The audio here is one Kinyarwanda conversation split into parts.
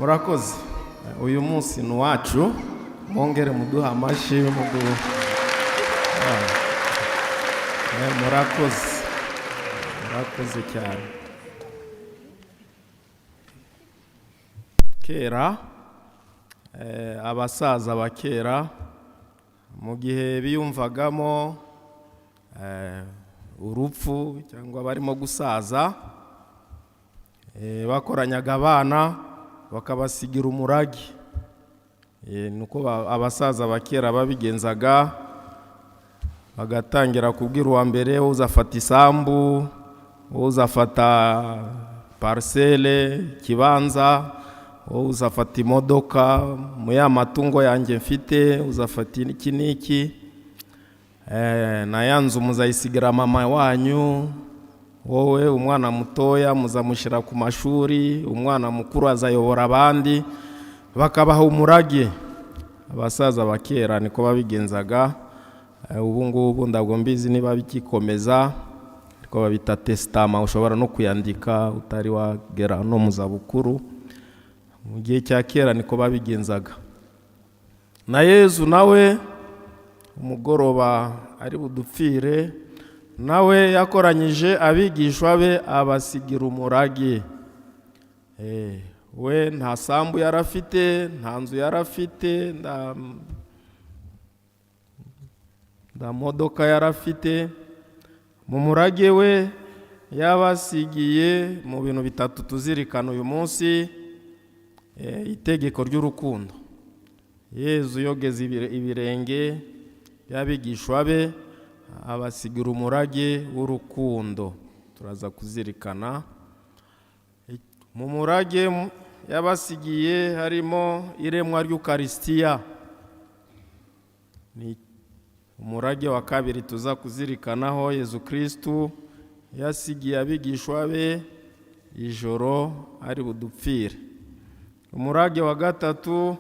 murakoze. Uyu munsi ni wacu, mwongere muduha amashyi murakoze cyane. Kera abasaza bakera mu gihe biyumvagamo urupfu cyangwa barimo gusaza, bakoranyaga abana bakabasigira umurage. Nuko abasaza bakera babigenzaga, bagatangira kubwira uwa mbere uzafata isambu, uzafata parcelle, kibanza, uzafata imodoka, mu ya matungo yanjye mfite uzafata iki n'iki, na yanzu muzayisigira mama wanyu, wowe umwana mutoya muzamushyira ku mashuri, umwana mukuru azayobora abandi, bakabaha umurage. Abasaza bakera niko babigenzaga. Ubu ngubu ndabwo mbizi niba bikikomeza, ariko babita testament, ushobora no kuyandika utari wagera no mu zabukuru. Mu gihe cya kera niko babigenzaga. Na Yezu nawe umugoroba ari budupfire, nawe yakoranyije abigishwa be abasigira umurage. We nta sambu yarafite, nta nzu yarafite, nta modoka yarafite. Mu murage we yabasigiye mu bintu bitatu tuzirikana uyu munsi: itegeko ry'urukundo. Yezu yogeze ibirenge y'abigishwa be abasigira umurage w'urukundo, turaza kuzirikana. Mu murage yabasigiye harimo iremwa ry'Ukaristiya, ni umurage wa kabiri tuza kuzirikanaho. Yezu Kristu yasigiye abigishwa be ijoro ari budupfire. Umurage wa gatatu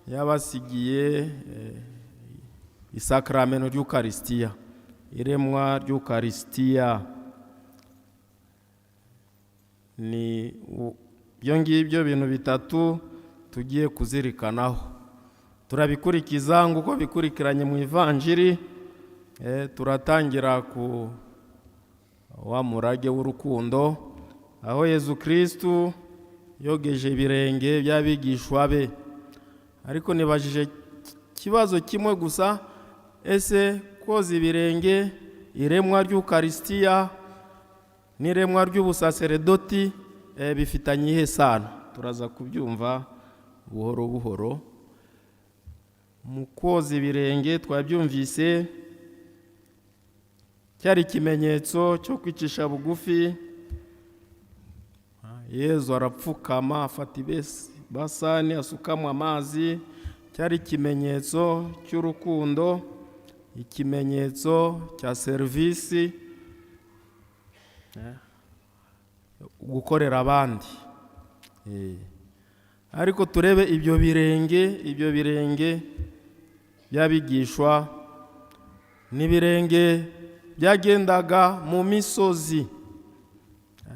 yabasigiye isakramento ry'Ukaristiya, iremwa ry'Ukaristiya. Ni byo ngibyo bintu bitatu tugiye kuzirikanaho. Turabikurikiza nguko bikurikiranye mu Ivanjiri. Turatangira ku wa murage w'urukundo, aho Yezu Kristu yogeje ibirenge by'abigishwa be. Ariko nibajije kibazo kimwe gusa: ese koza ibirenge, iremwa ry'Ukaristiya n'iremwa ry'ubusaseredoti bifitanye ihe sano? Turaza kubyumva buhoro buhoro. Mu koza ibirenge twabyumvise cyari ikimenyetso cyo kwicisha bugufi. Yezu arapfukama, afata ibasani asukamo amazi. Cyari ikimenyetso cy'urukundo, ikimenyetso cya serivisi, gukorera abandi. Ariko turebe ibyo birenge by'abigishwa n'ibirenge byagendaga mu misozi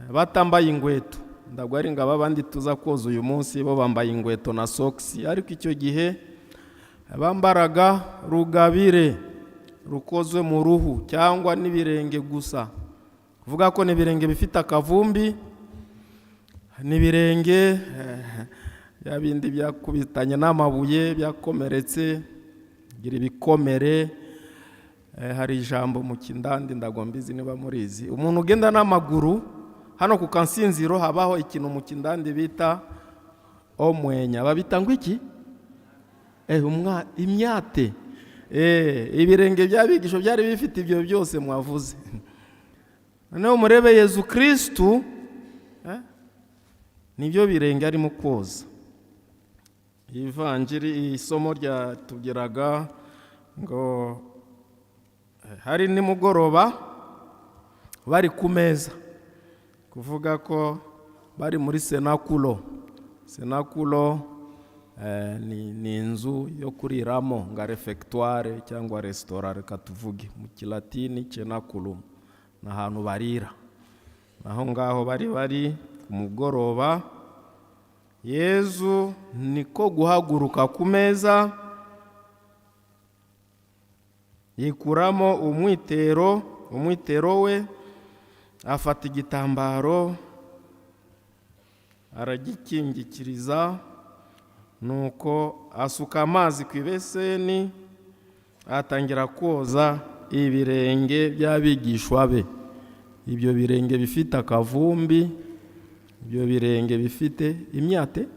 batambaye ingweto. Ndabwo ari ngaba abandi tuza koza uyu munsi bo bambaye ingweto na socks, ariko icyo gihe bambaraga rugabire rukozwe mu ruhu cyangwa n'ibirenge gusa. Kuvuga ko n'ibirenge bifite akavumbi, n'ibirenge bya bindi byakubitanye n'amabuye byakomeretse, gira ibikomere. Hari ijambo mu kindandi ndabwo mbizi niba murizi, umuntu ugenda n'amaguru hano ku Kansinziro habaho ikintu mu kindandi bita omwenya. Babita ngo iki? Imyate. Ibirenge by'abigisho byari bifite ibyo byose mwavuze. Noneho murebe Yezu Kristu, nibyo birenge arimo koza. Ivanjiri, isomo ryatubwiraga ngo hari nimugoroba bari ku meza, kuvuga ko bari muri senakulo. Ni inzu yo kuriramo, nga refectoire cyangwa restaurant reka tuvuge mu Kilatini cenaculum, na ahantu barira. Naho ngaho bari ku mugoroba Yezu niko guhaguruka ku meza, yikuramo umwitero we, afata igitambaro aragikingikiriza, nuko asuka amazi ku ibeseni, atangira koza ibirenge by'abigishwa be. Ibyo birenge bifite akavumbi, ibyo birenge bifite imyate,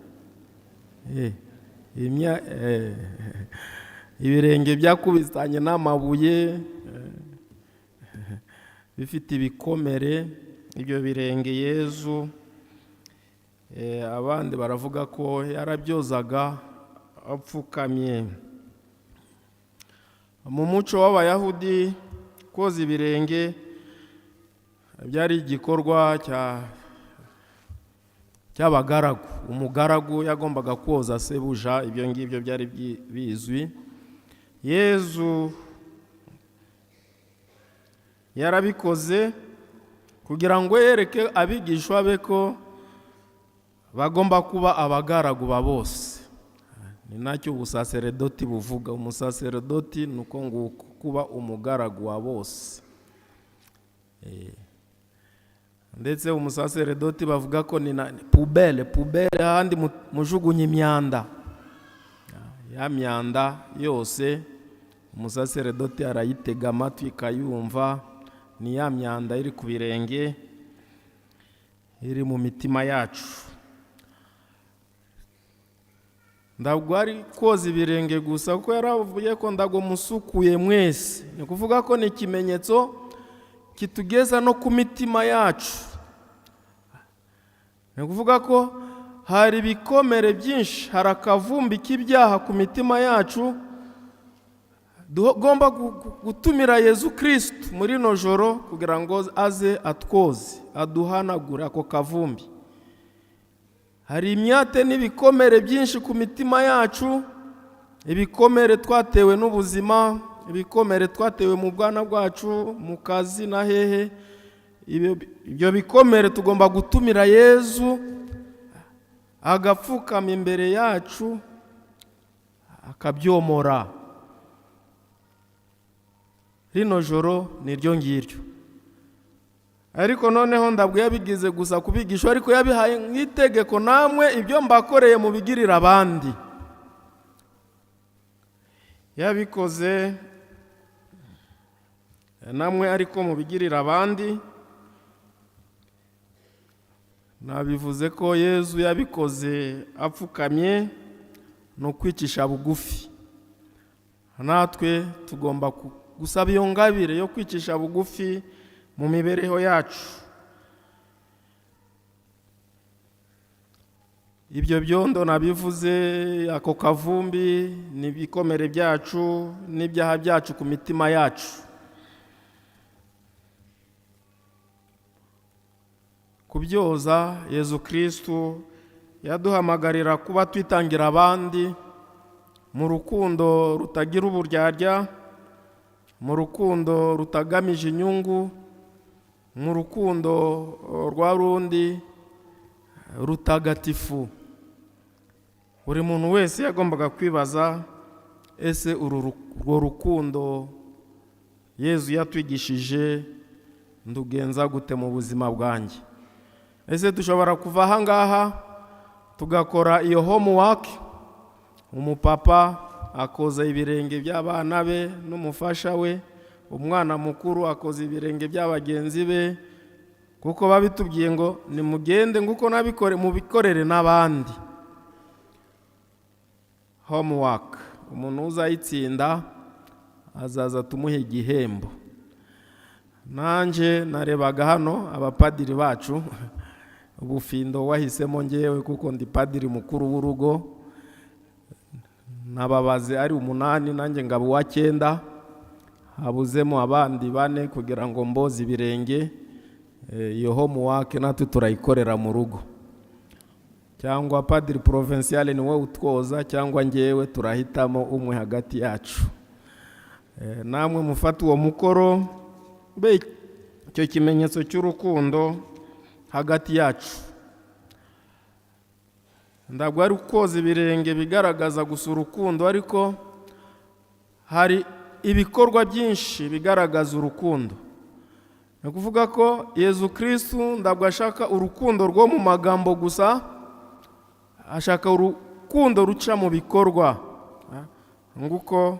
ibirenge byakubisanye n'amabuye, bifite ibikomere. Ibyo birenge Yezu abandi baravuga ko yarabyozaga apfukamye. Mu muco w'Abayahudi, koza ibirenge byari igikorwa cy'abagaragu. Umugaragu yagombaga koza sebuja, ibyo ngibyo byari bizwi. Yezu yarabikoze kugira ngo yereke abigishwa be ko bagomba kuba abagaragu ba bose. Ni nacyo ubusaseredoti buvuga. Umusaseredoti nuko nguko, kuba umugaragu wa bose. Ndetse umusaseredoti bavuga ko ni pubele handi mujugunye imyanda. Ya myanda yose umusaseredoti arayitega amatwi kayumva. Ni ya myanda iri ku birenge, iri mu mitima yacu. Ntabwo ari koza ibirenge gusa, kuko yaravuye ko ndago musukuye mwese. Ni kuvuga ko ni ikimenyetso kitugeza no ku mitima yacu. Ni kuvuga ko hari ibikomere byinshi, hari akavumbi k'ibyaha ku mitima yacu. Tugomba gutumira Yezu Kristo muri no joro kugira ngo aze atwoze, aduhanagure ako kavumbi. Hari imyate n'ibikomere byinshi ku mitima yacu, ibikomere twatewe n'ubuzima, ibikomere twatewe mu bwana bwacu, mu kazi na hehe. Ibyo bikomere tugomba gutumira Yezu agapfukama imbere yacu akabyomora. Rino joro ni ryo ngiryo. Ariko noneho ndabwo yabigize gusa kubigisha, ariko yabihaye nk'itegeko, namwe ibyo mbakoreye mubigirira abandi. Yabikoze namwe ariko mubigirira abandi. Nabivuze ko Yezu yabikoze apfukamye, no kwicisha bugufi. Natwe tugomba gusaba iyo ngabire yo kwicisha bugufi mu mibereho yacu. Ibyo byondo nabivuze, ako kavumbi, n'ibikomere byacu n'ibyaha byacu ku mitima yacu. Kubyoza, Yezu Kristo yaduhamagarira kuba twitangira abandi mu rukundo rutagira uburyarya, mu rukundo rutagamije inyungu, mu rukundo rwa rundi rutagatifu. Buri muntu wese yagombaga kwibaza, ese urwo rukundo Yezu yatwigishije ndugenza gute mu buzima bwanjye? Ese dushobora kuva aha ngaha tugakora iyo homework, umupapa akoza ibirenge by'abana be n'umufasha we, umwana mukuru akoza ibirenge by'abagenzi be, kuko babitubwiye ngo nimugende nguko mubikorere n'abandi. Homework, umuntu uzayitsinda azaza tumuhe igihembo. Nanje narebaga hano abapadiri bacu, ubufindo wahisemo ngewe kuko ndi padiri mukuru w'urugo, nababaze ari 8 nanjye ngabo wa 9, habuzemo abandi 4 kugira ngo mboze ibirenge. Iyo homework natwe turayikorera mu rugo, cyangwa padiri provincial niwe utwoza, cyangwa ngewe turahitamo umwe hagati yacu. Namwe mufata uwo mukoro, be icyo kimenyetso cy'urukundo hagati yacu. ntabwo ari koza ibirenge bigaragaza gusa urukundo, ariko hari ibikorwa byinshi bigaragaza urukundo. Ni ukuvuga ko Yezu Kristu ntabwo ashaka urukundo rwo mu magambo gusa, ashaka urukundo ruca mu bikorwa, nguko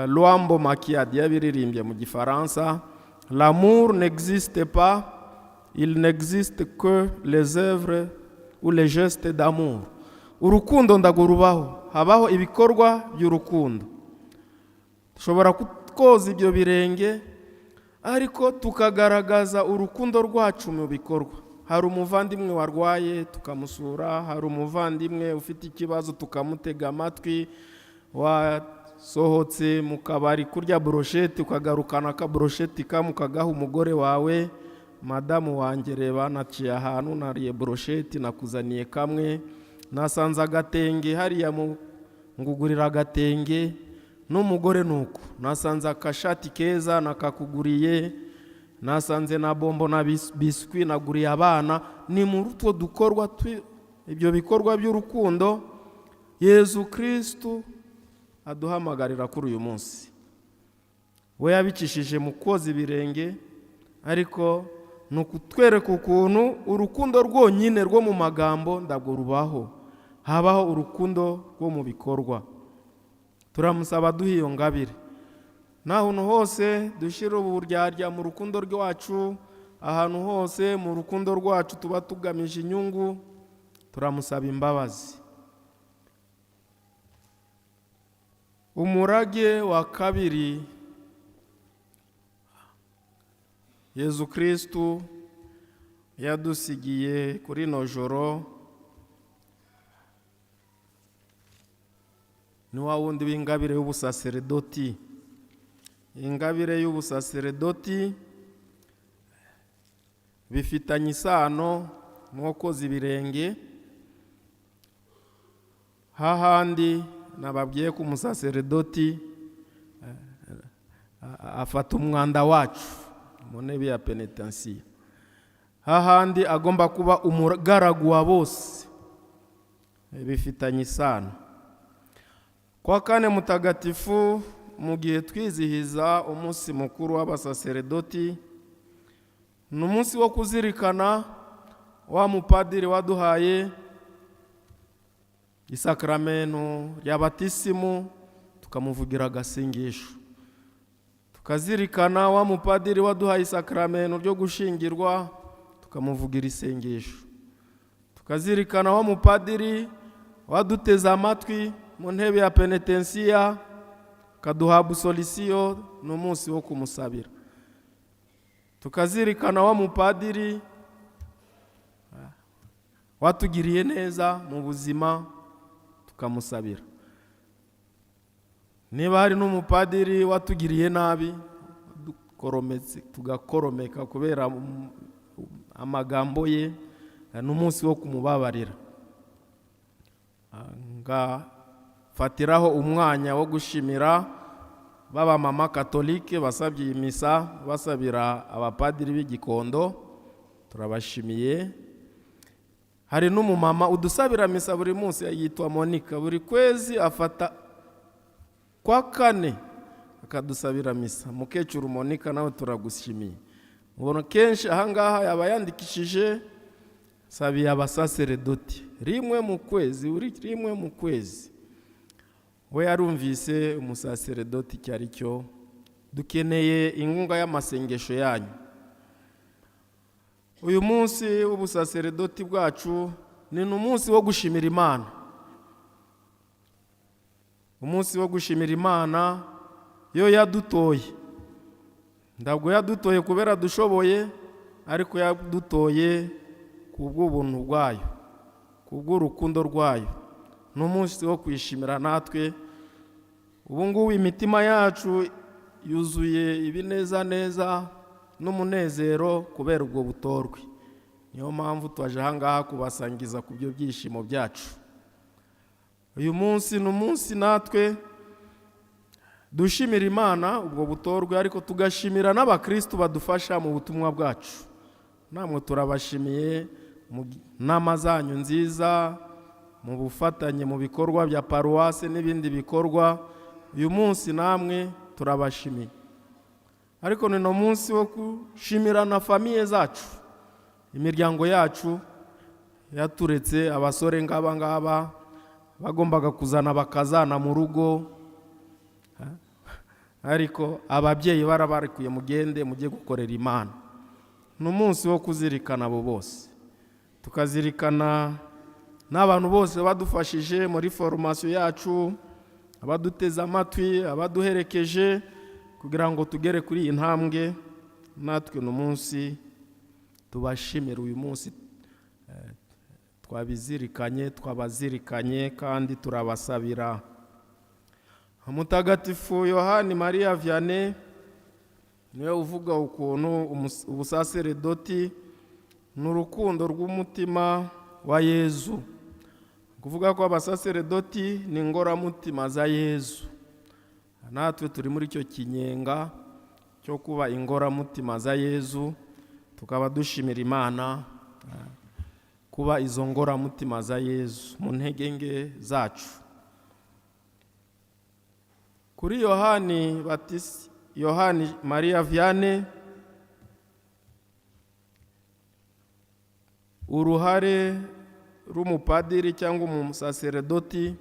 Luambo Makiadi yabiririmbye mu Gifaransa: l'amour n'existe pas, il n'existe que les œuvres ou les gestes d'amour. Urukundo ntabwo rubaho, habaho ibikorwa by'urukundo. Dushobora koza ibyo birenge, ariko tukagaragaza urukundo rwacu mu bikorwa. Hari umuvandimwe warwaye tukamusura, hari umuvandimwe ufite ikibazo tukamutega amatwi, wasohotse mu kabari kurya brochette ukagarukana ka brochette kamukagaha umugore wawe: madamu wanjye reba naciye ahantu nariye brochette nakuzaniye kamwe, nasanze agatenge hariya ngugurira agatenge. N'umugore nuko nasanze akashati keza nakakuguriye, nasanze na bombo na biswi naguriye abana. Ni muri utwo dukorwa, ibyo bikorwa by'urukundo Yezu Kristu aduhamagarira kuri uyu munsi. We yabicishije mu koza ibirenge, ariko ni ukutwereka ukuntu urukundo rwonyine rwo mu magambo ntabwo rubaho, habaho urukundo rwo mu bikorwa. Turamusaba duhe iyo ngabire, n'ahantu hose dushyira uburyarya mu rukundo rwacu, ahantu hose mu rukundo rwacu tuba tugamije inyungu, turamusaba imbabazi. Umurage wa kabiri Yezu Kristu yadusigiye kuri no joro ni wa wundi w'ingabire y'ubusaseredoti. Ingabire y'ubusaseredoti bifitanye isano no koza ibirenge. Hahandi nababwiye ko umusaseredoti afata umwanda wacu mu ntebe ya penetensiya, hahandi agomba kuba umugaragu wa bose, bifitanye isano. Kwa kane mutagatifu, mu gihe twizihiza umunsi mukuru w'abasaseredoti, ni umunsi wo kuzirikana wa mupadiri waduhaye isakramento rya batisimu, tukamuvugira agasengesho. Tukazirikana wa mupadiri waduhaye isakramento ryo gushingirwa, tukamuvugira isengesho. Tukazirikana wa mupadiri waduteze amatwi mu ntebe ya penetensiya, kaduha absolution, n'umunsi wo kumusabira. Tukazirikana wa mupadiri watugiriye neza mu buzima, tukamusabira. Niba hari n'umupadiri watugiriye nabi, tugakoromeka kubera amagambo ye, n'umunsi wo kumubabarira. Fatiraho umwanya wo gushimira baba mama katolike basabye imisa, basabira abapadiri b'Igikondo, turabashimiye. Hari n'umumama udusabira misa buri munsi, yitwa Monica. Buri kwezi afata kwa kane akadusabira misa. Mukecuru Monica, nawe turagushimiye. Mubona kenshi ahangaha yaba yandikishije sabiye abasaseredoti rimwe mu kwezi. We yarumvise umusaseredoti cyari cyo. Dukeneye inkunga y'amasengesho yanyu. Uyu munsi w'ubusaseredoti bwacu ni umunsi wo gushimira Imana. Umunsi wo gushimira Imana yo yadutoye. Ntabwo yadutoye kubera dushoboye, ariko yadutoye kubw'ubuntu bwayo, kubw'urukundo rwayo. Ni umunsi wo kwishimira natwe. Ubu ngubu imitima yacu yuzuye ibinezaneza n'umunezero kubera ubwo butorwe. Niyo mpamvu twaje ahangaha kubasangiza ku byo byishimo byacu. Uyu munsi ni umunsi natwe dushimira Imana ubwo butorwe, ariko tugashimira n'abakristu badufasha mu butumwa bwacu. Namwe turabashimiye mu nama zanyu nziza, mu bufatanye mu bikorwa bya paruwase n'ibindi bikorwa. Uyu munsi namwe turabashimiye, ariko ni no munsi wo gushimira na famiye zacu, imiryango yacu yaturetse. Abasore ngaba bagombaga kuzana bakazana mu rugo, ariko ababyeyi barabarekuye, mugende mujye gukorera Imana. Ni umunsi wo kuzirikana abo bose, tukazirikana n'abantu bose badufashije muri formation yacu, abaduteze amatwi, abaduherekeje kugira ngo tugere kuri iyi ntambwe. Natwe ni umunsi tubashimira. Uyu munsi twabazirikanye kandi turabasabira. Mutagatifu Yohani Maria Vianney niwe uvuga ukuntu ubusaseredoti n'urukundo rw'umutima wa Yezu, kuvuga ko abasaseredoti ni ingoramutima za Yezu. Natwe turi muri cyo kinyenga cyo kuba ingoramutima za Yezu, tukaba dushimira Imana kuba izo ngoramutima za Yezu mu ntege nke zacu. Kuri Yohani Maria Vianney, uruhare rw'umupadiri cyangwa umusaseredoti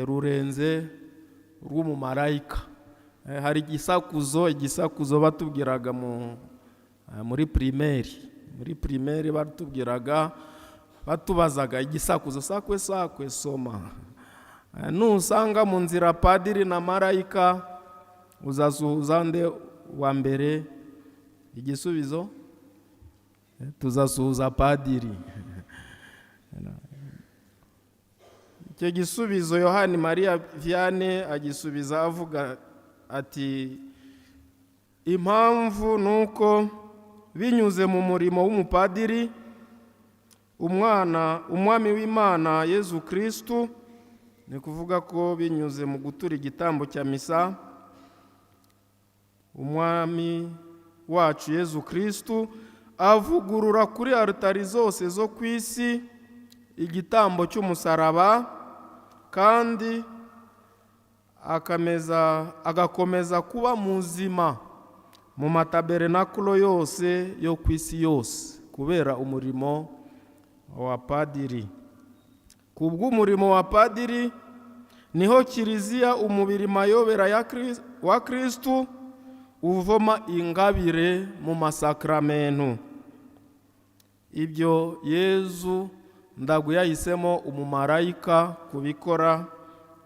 rurenze rw'umumarayika. Hari igisakuzo batubwiraga muri primaire batubwiraga, batubazaga igisakuzo, sakwe soma. Nusanga mu nzira padiri na marayika, uzasuhuza nde wa mbere? Igisubizo, tuzasuhuza padiri. Icyo gisubizo Yohani Maria Vianney agisubiza avuga ati, impamvu nuko binyuze mu murimo w'umupadiri, umwami w'Imana Yezu Kristu, ni kuvuga ko binyuze mu gutura igitambo cya misa, umwami wacu Yezu Kristu avugurura kuri altari zose zo ku isi igitambo cy'umusaraba, kandi agakomeza kuba muzima mu matabernakulo yose yo ku isi yose kubera umurimo wa padiri. Kubw'umurimo wa padiri niho Kiliziya, umubiri mayobera wa Kristu, uvoma ingabire mu masakramentu. Ibyo Yezu ndago yahisemo umumarayika kubikora,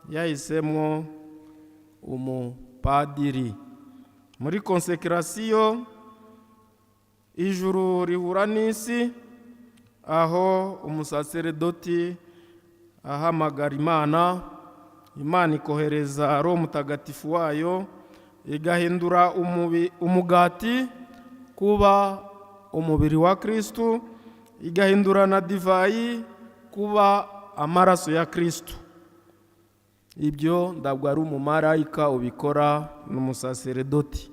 yahisemo umupadiri. Muri konsekrasiyo ijuru rihura n'isi, aho umusaseredoti ahamagara Imana ikohereza Roho Mutagatifu wayo, igahindura umugati kuba umubiri wa Kristu, igahindura na divayi kuba amaraso ya Kristu. Ibyo ndabwo ari umumarayika ubikora, n'umusaseredoti.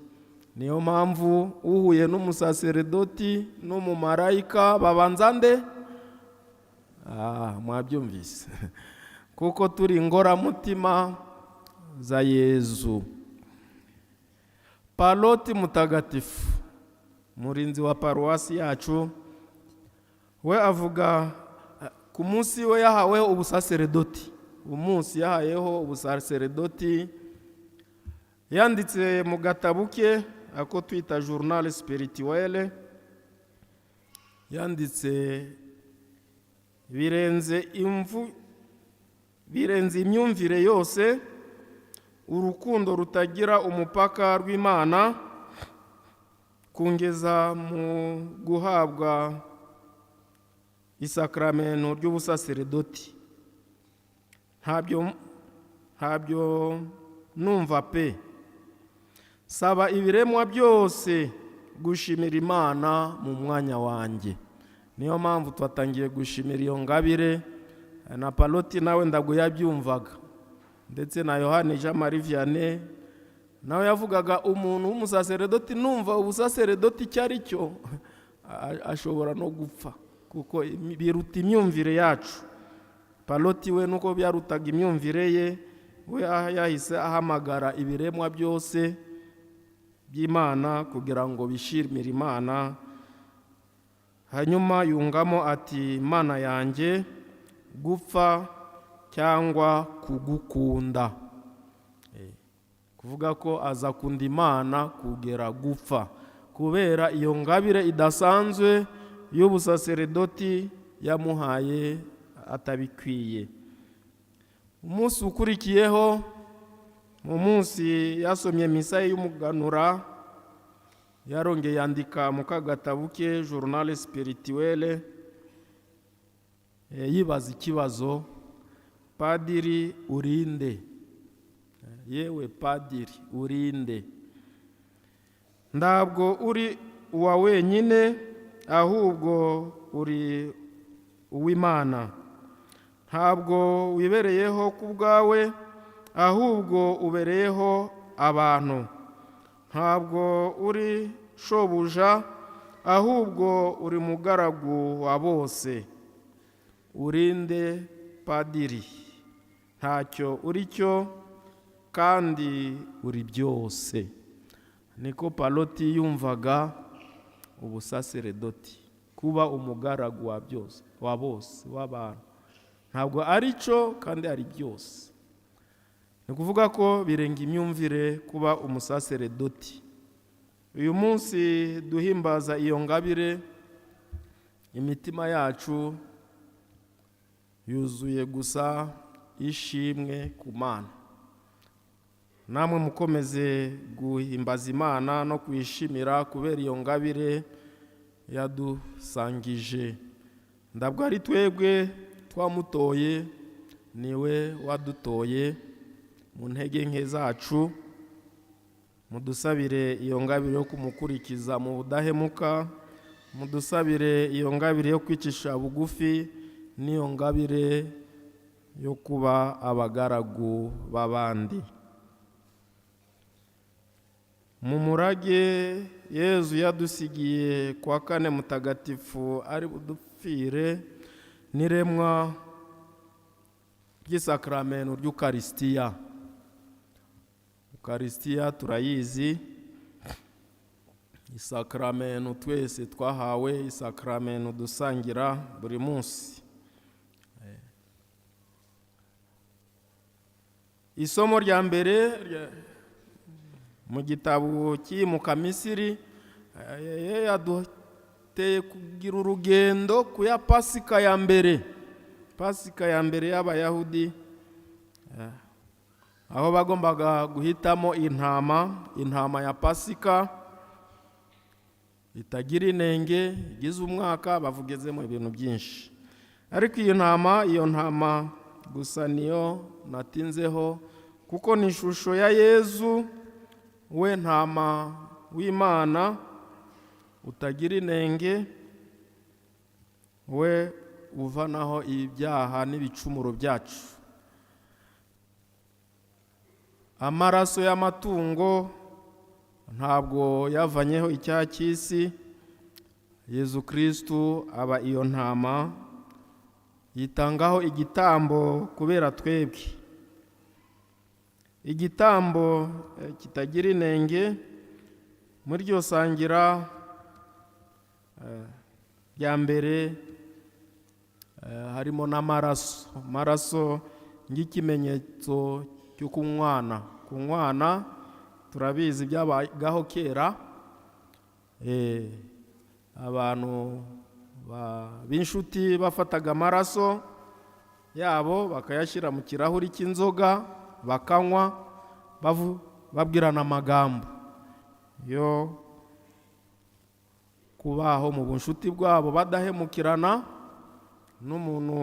Niyo mpamvu uhuye n'umusaseredoti n'umumarayika babanza nde? Mwabyumvise. Kuko turi ingoramutima za Yezu. Paroti Mutagatifu, murinzi wa paruwasi yacu, we avuga ku munsi we yahaweho ubusaseredoti. Umunsi yahayeho ubusaseredoti, yanditse mu gatabo ke ako twita journal spirituel, yanditse birenze imyumvire yose, urukundo rutagira umupaka rw'Imana, kungeza mu guhabwa isakramento ry'ubusaseredoti. Ntabyo numva pe. Saba ibiremwa byose gushimira Imana mu mwanya wanjye. Niyo mpamvu twatangiye gushimira iyo ngabire, na Paroti nawe ndago yabyumvaga, ndetse na Yohani Jean Marie Vianney nawe yavugaga umuntu w'umusaseredoti, numva ubusaseredoti cyari cyo ashobora no gupfa, kuko biruta imyumvire yacu. Paloti we nuko byarutaga imyumvire ye, we yahise ahamagara ibiremwa byose by'Imana kugira ngo bishimire Imana. Hanyuma yungamo ati, Mana yanjye, gupfa cyangwa kugukunda. Kuvuga ko aza kunda Imana kugera gupfa, kubera iyo ngabire idasanzwe y'ubusaseredoti yamuhaye atabikwiye. Umunsi ukurikiyeho, mu munsi yasomye misa y'umuganura, yarongeye yandika mu kagatabu ke Journal Spirituel, yibaza ikibazo, Padiri urinde? Yewe Padiri urinde? Ntabwo uri uwa wenyine, ahubwo uri uw'Imana. Ntabwo wibereyeho ku bwawe, ahubwo ubereyeho abantu. Ntabwo uri shobuja, ahubwo uri mugaragu wa bose. Urinde Padiri, ntacyo uri cyo kandi uri byose. Niko Paloti yumvaga ubusaseredoti, kuba umugaragu wa byose, wa bose, w'abantu. Ntabwo ari cyo kandi ari byose. Ni kuvuga ko birenga imyumvire kuba umusaseredoti. Uyu munsi duhimbaza iyo ngabire, imitima yacu yuzuye gusa ishimwe ku Mana. Namwe mukomeze guhimbaza Imana no kwishimira kubera iyo ngabire yadusangije. Ndabwo ari twebwe twamutoye, niwe wadutoye mu ntege nke zacu. Mudusabire iyo ngabire yo kumukurikiza mu budahemuka, mudusabire iyo ngabire yo kwicisha bugufi, n'iyo ngabire yo kuba abagaragu b'abandi. Mu murage Yezu yadusigiye kwa kane mutagatifu ari budupfire, n'iremwa ry'isakramento ry'Ukarisitiya. Ukarisitiya turayizi, isakramento twese twahawe, isakramento dusangira buri munsi. Isomo rya mbere mu gitabo cy'imuka Misiri, yaduteye kugira urugendo ku ya Pasika ya mbere, Pasika ya mbere y'Abayahudi, aho bagombaga guhitamo intama ya Pasika itagira inenge, igize umwaka, bavugezemo ibintu byinshi. Ariko iyo ntama gusa niyo natinzeho, kuko ni ishusho ya Yezu, we ntama w'Imana utagira inenge, we uvanaho ibyaha n'ibicumuro byacu. Amaraso y'amatungo ntabwo yavanyeho icyaha cy'isi. Yezu Kristu aba iyo ntama, yitangaho igitambo kubera twebwe, igitambo kitagira inenge. Muri ryo sangira rya mbere harimo n'amaraso nk'ikimenyetso cyo kunywana. Turabizi byabagaho kera, abantu b'inshuti bafataga amaraso yabo bakayashyira mu kirahuri cy'inzoga bakanywa, babwirana amagambo yo kubaho mu bunshuti bwabo, badahemukirana. N'umuntu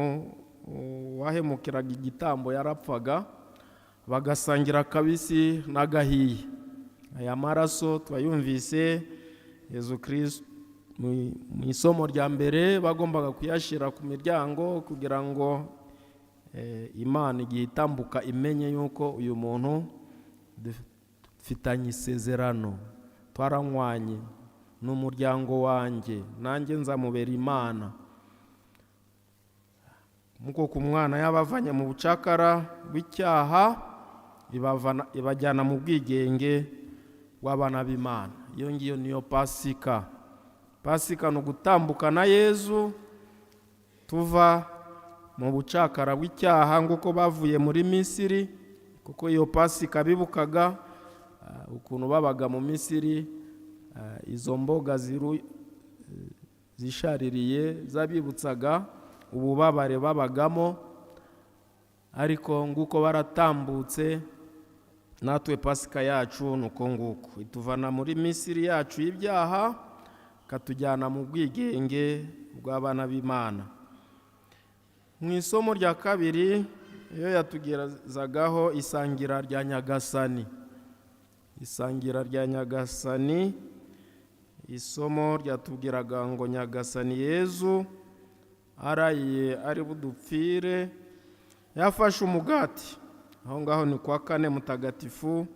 wahemukiraga igitambo yarapfaga, bagasangira akabisi n'agahiye. Aya maraso twayumvise Yezu Kristo mu isomo rya mbere bagombaga kuyashyira ku miryango, kugira ngo Imana igihe itambuka imenye yuko uyu muntu dufitanye isezerano, twaranywanye n'umuryango wanjye, nanjye nzamubera Imana. muko ku mwana yabavanye mu bucakara bw'icyaha ibajyana mu bwigenge bw'abana b'Imana. Iyo ngiyo niyo Pasika. Pasika no gutambuka na Yezu tuva mu bucakara bw'icyaha nguko bavuye muri Misiri, kuko iyo Pasika bibukaga ukuntu babaga mu Misiri, izo mboga zishaririye zabibutsaga ububabare babagamo, ariko nguko baratambutse natwe Pasika yacu nuko nguko ituvana muri Misiri yacu y'ibyaha katujyana mu bwigenge bw'abana b'Imana. Mu isomo rya kabiri iyo yatugerezagaho isangira rya Nyagasani. Isangira rya Nyagasani, isomo ryatubwiraga ngo Nyagasani Yezu araye ari budupfire yafashe umugati, aho ngaho ni kwa kane mutagatifu,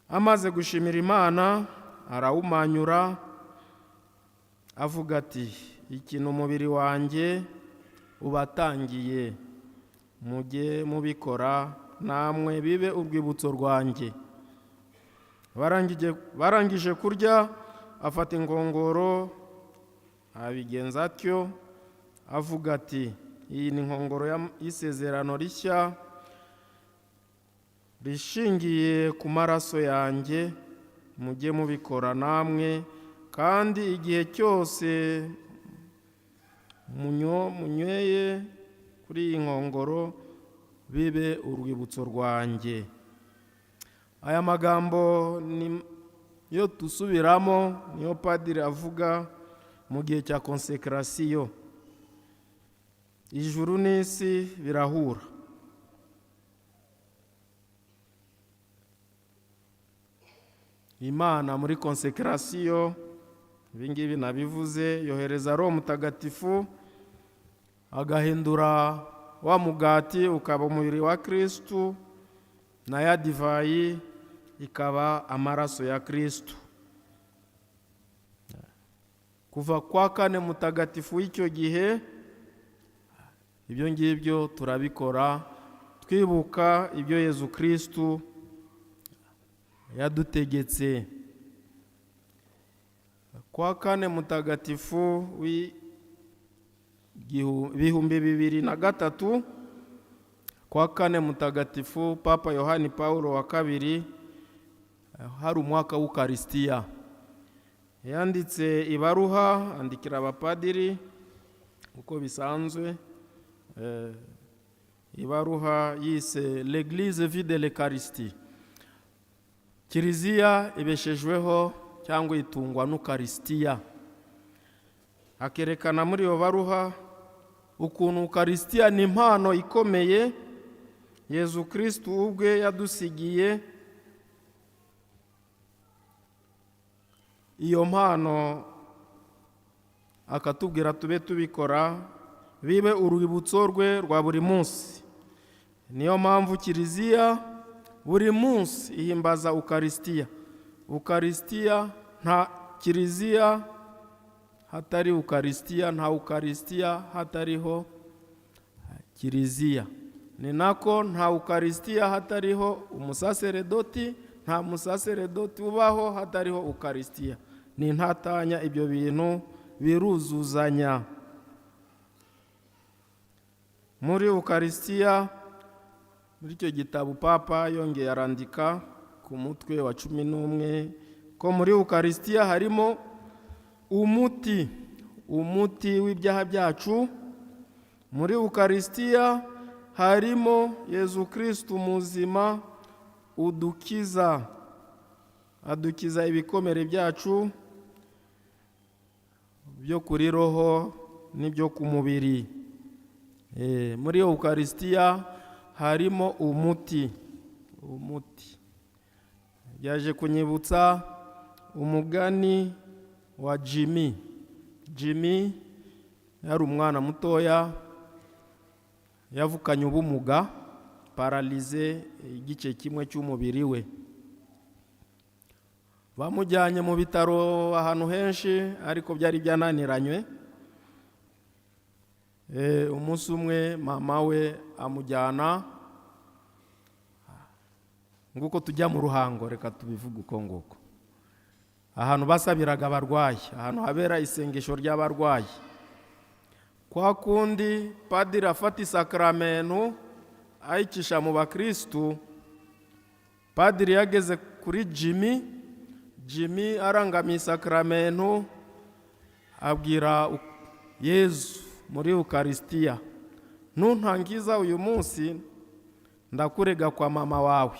amaze gushimira Imana arawumanyura avuga ati, iki ni umubiri wanjye ubatangiye, mujye mubikora namwe bibe urwibutso rwanjye. Barangije kurya afata inkongoro abigenza atyo avuga ati, iyi ni inkongoro y'isezerano rishya rishingiye ku maraso yanjye, mujye mubikora namwe, kandi igihe cyose munyweye kuri iyi nkongoro bibe urwibutso rwanjye. Aya magambo yo dusubiramo niyo padiri avuga mu gihe cya konsekrasiyo. Ijuru n'isi birahura. Imana muri konsekrasiyo, ibingibi nabivuze, yohereza Roho Mutagatifu agahindura wa mugati ukaba umubiri wa Kristu, na ya divayi ikaba amaraso ya Kristu. Kuva kwa kane mutagatifu w'icyo gihe, ibyo ngibyo turabikora twibuka ibyo Yezu Kristu yadutegetse. Kwa kane mutagatifu w'ibihumbi 2003, kwa kane mutagatifu Papa Yohani Paulo wa kabiri, hari umwaka w'Ukaristiya. Yanditse ibaruha andikira abapadiri uko bisanzwe, ibaruha yise l'Église vit de l'Eucharistie. Kiliziya ibeshejweho cyangwa itungwa n'Ukaristiya. Akerekana muri iyo baruha ukuntu Ukaristiya ni impano ikomeye Yezu Kristu ubwe yadusigiye. Iyo mpano akatubwira tube tubikora bibe urwibutso rwe rwa buri munsi. Niyo mpamvu Kiliziya buri munsi ihimbaza Ukaristiya. Ukaristiya, nta Kiliziya hatari Ukaristiya, nta Ukaristiya hatariho Kiliziya. Ni nako nta Ukaristiya hatariho umusaseredoti, nta musaseredoti ubaho hatariho Ukaristiya. Ni ntatanya, ibyo bintu biruzuzanya. Muri Ukaristiya, muri icyo gitabo Papa yongeye arandika ku mutwe wa 11 ko muri Ukaristiya harimo umuti w'ibyaha byacu. Muri Ukaristiya harimo Yezu Kristu muzima adukiza ibikomere byacu byo kuri roho n'ibyo ku mubiri. Muri Ukaristiya harimo umuti. Yaje kunyibutsa umugani wa Jimmy. Jimmy yari umwana mutoya yavukanye ubumuga, paralize igice kimwe cy'umubiri we. Bamujyanye mu bitaro ahantu henshi, ariko byari byananiranywe. umunsi umwe mama we amujyana nguko tujya mu ruhango, reka tubivuge uko nguko, ahantu basabiraga abarwayi, ahantu habera isengesho ry'abarwayi. Kwa kundi padiri afata isakramento ayicisha mu bakristu, padiri yageze kuri Jimmy arangamiye isakramento abwira Yezu muri Eucharistia, ntuntangiza uyu munsi ndakurega kwa mama wawe,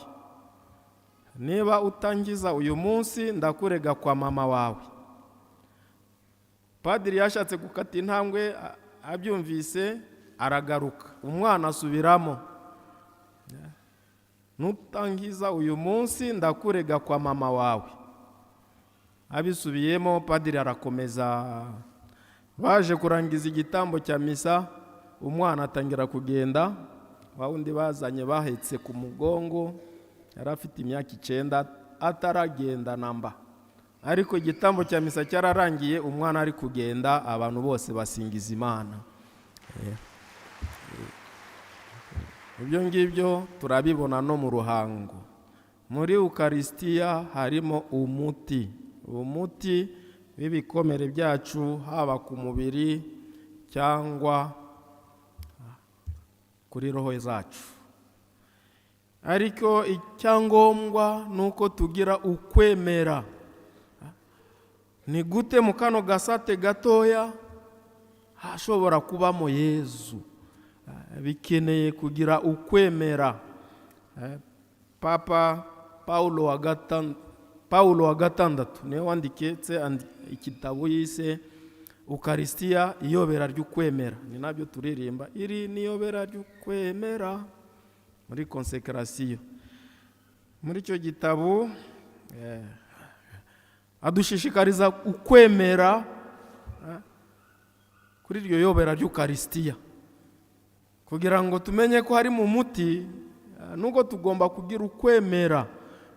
niba utangiza uyu munsi ndakurega kwa mama wawe. Padiri yashatse gukata intambwe, abyumvise aragaruka, umwana asubiramo, ntutangiza uyu munsi ndakurega kwa mama wawe. Abisubiyemo padiri arakomeza. Baje kurangiza igitambo cya misa, umwana atangira kugenda, wawundi bazanye bahetse ku mugongo yari afite imyaka 9 ataragenda namba. Ariko igitambo cya misa cyararangiye, umwana ari kugenda, abantu bose basingiza Imana. Ibyo ngibyo turabibona no mu ruhango. Muri Eucharistia harimo umuti w'ibikomere byacu, haba ku mubiri cyangwa kuri roho zacu. Ariko icyangombwa nuko tugira ukwemera. Ni gute mu kano gasate gatoya hashobora kubamo Yezu? Bikeneye kugira ukwemera. Papa Paulo wa gatandatu niwe wandiketse igitabo yise Eucharistia, iyobera ry'ukwemera. Ni nabyo turirimba, iri ni iyobera ry'ukwemera muri consécration. Muri icyo gitabo adushishikariza ukwemera kuri iryo yobera ry'Eucharistia, kugira ngo tumenye ko hari mu muti, nuko tugomba kugira ukwemera.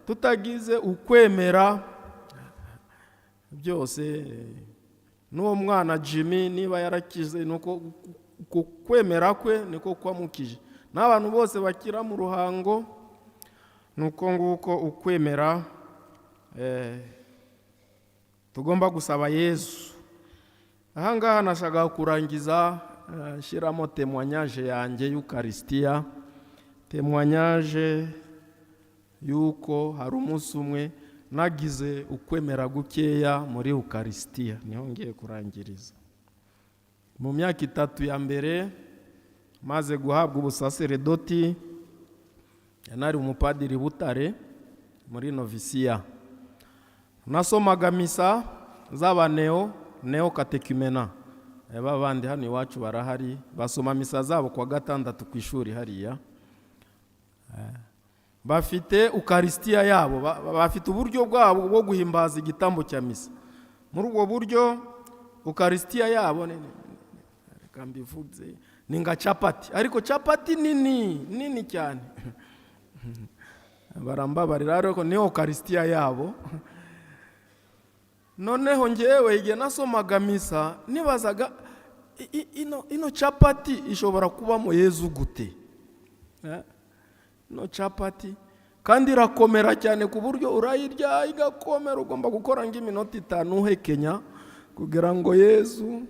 Tutagize ukwemera byose, n'uwo mwana Jimmy niba yarakize, nuko kwemera kwe niko kwamukije, n'abantu bose bakira mu ruhango, nuko nguko ukwemera tugomba gusaba Yesu. Ahangaha nashaka kurangiza shiramo témoignage yanjye y'Eucharistia, témoignage yuko hari umunsi umwe nagize ukwemera gukeya muri Eucharistia. Niho ngiye kurangiriza. Mu myaka 3 ya mbere maze guhabwa ubusaseredoti, nari umupadiri Butare muri novisia. Nasomaga misa z'aba neo katekimena. Babandi hano iwacu barahari, basoma misa zabo kwa gatandatu ku ishuri hariya. Bafite Eucharistia yabo, bafite uburyo bwabo bwo guhimbaza igitambo cya misa. Muri ubwo buryo Eucharistia yabo reka mbivuze ni nga chapati, ariko chapati nini cyane. Barambabarira, ariko ni Eucharistia yabo. Noneho ngewe igihe nasomaga misa nibazaga ino chapati ishobora kuba mu Yezu gute? No chapati kandi irakomera cyane ku buryo urayirya igakomera, ugomba gukora nk'iminota 5 uhekenya kugira ngo Yezu.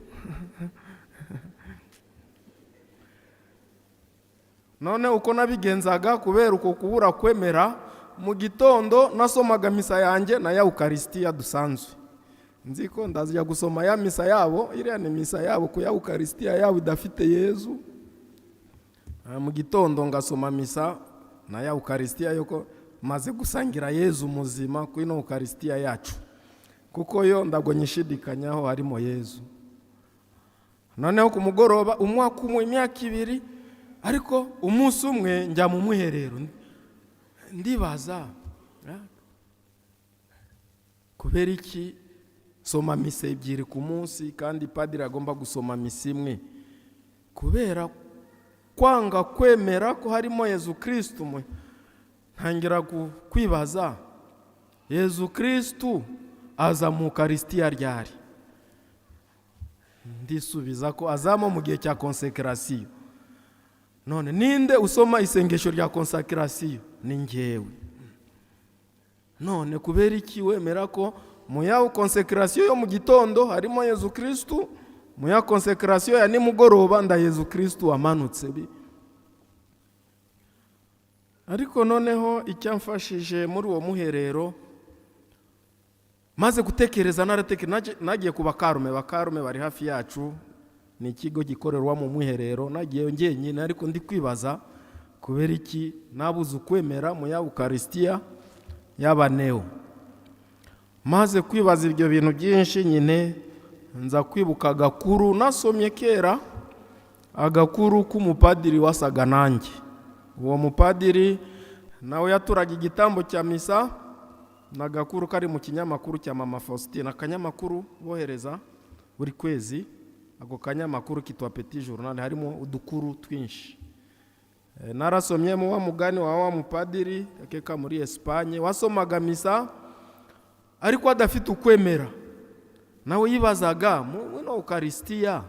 None uko nabigenzaga kubera uko kubura kwemera, mu gitondo nasomaga misa yanjye na ya Eucharistia dusanzwe. Nziko ndazija gusoma ya misa yabo, iriya ni misa yabo ku ya Eucharistia yabo idafite Yezu. Mu gitondo ngasoma misa na ya Eucharistia yuko maze gusangira Yezu muzima ku ino Eucharistia yacu, kuko yo ndagonyishidikanyaho harimo Yezu. Noneho ku mugoroba umwaka umwe, imyaka 2, ariko umunsi umwe njya mu mwiherero, ndibaza kubera iki soma misa 2 ku munsi kandi padiri agomba gusoma misa 1? Kubera kwanga kwemera ko harimo Yezu Kristo. Ntangira kwibaza, Yezu Kristo aza mu Eucharistia ryari? ndisubiza ko azamo mu gihe cya konsekrasiyo. None ninde usoma isengesho rya konsekrasiyo? Ni njyewe. None kubera iki wemera ko mu ya konsekrasiyo yo mu gitondo harimo Yezu Kristu, mu ya konsekrasiyo ya nimugoroba nda Yezu Kristu wamanutse? Ariko noneho icyamfashije muri uwo muherero, maze gutekereza nagiye ku bakarume bari hafi yacu, ni ikigo gikorerwa mu muherero. Nagiye njyenyine ariko ndi kwibaza kubera iki nabuze ukwemera mu ya Eucharistia y'abaneo. Maze kwibaza ibyo bintu byinshi nyine nza kwibuka agakuru nasomye kera, agakuru k'umupadiri wasaga nanjye. Uwo mupadiri nawe yaturaga igitambo cya misa, n'agakuru kari mu kinyamakuru cya Mama Faustin, akanyamakuru bohereza buri kwezi. Ako kanyamakuru kitwa Petit Journal, harimo udukuru twinshi. Narasomyemo wa mugani wa mupadiri akeka muri Espagne wasomaga misa ariko adafite ukwemera. Nawe yibazaga mu Eucharistia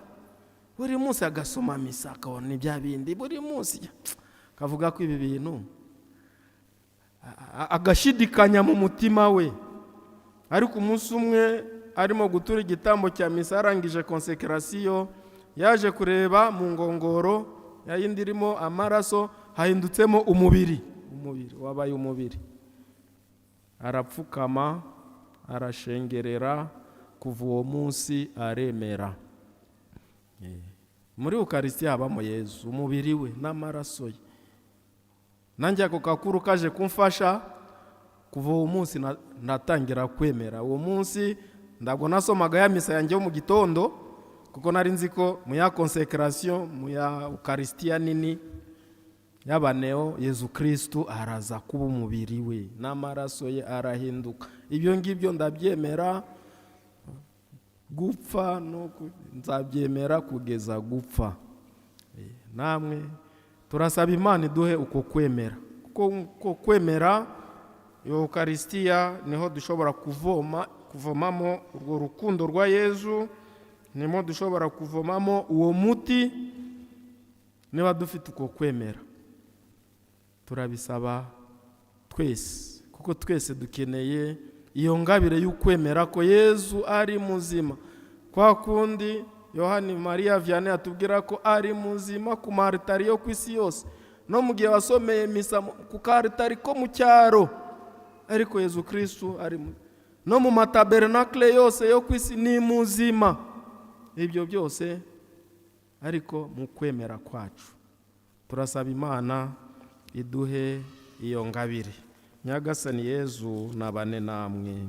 buri munsi agasoma misa akabona ibya bindi buri munsi, kavuga ko ibi bintu agashidikanya mu mutima we. Ariko umunsi umwe arimo gutura igitambo cya misa, arangije konsekrasiyo, yaje kureba mu ngongoro yayindi irimo amaraso hahindutsemo umubiri wabaye umubiri. Arapfukama, arashengerera, kuva uwo munsi aremera. Muri Eucharistia habamo Yezu, umubiri we n'amaraso ye. Nanjye ako kakuru kaje kumfasha, kuva uwo munsi natangira kwemera. Uwo munsi ndabwo nasomaga ya misa yanjye mu gitondo, kuko nari nzi ko mu ya konsekrasiyo, mu ya Eucharistia nini y'abaneo, Yezu Kristu araza kuba umubiri we n'amaraso ye arahinduka. Ibyo ngibyo ndabyemera gupfa, no nzabyemera kugeza gupfa. Namwe turasaba Imana iduhe uko kwemera, kuko kwemera Eucharistia niho dushobora kuvomamo urwo rukundo rwa Yezu, niho dushobora kuvomamo uwo muti. Niba dufite uko kwemera, turabisaba twese, kuko twese dukeneye iyo ngabire y'ukwemera ko Yezu ari muzima. Kwa kundi Yohani Maria Vianney atubwira ko ari muzima ku maritari yo ku isi yose, no mu gihe wasomeye misa ku karitari ko mu cyaro, ariko Yezu Kristu ari no mu matabernakle yose yo ku isi ni muzima. Ibyo byose ariko mu kwemera kwacu. Turasaba Imana iduhe iyo ngabire. Nyagasani Yezu nabane namwe.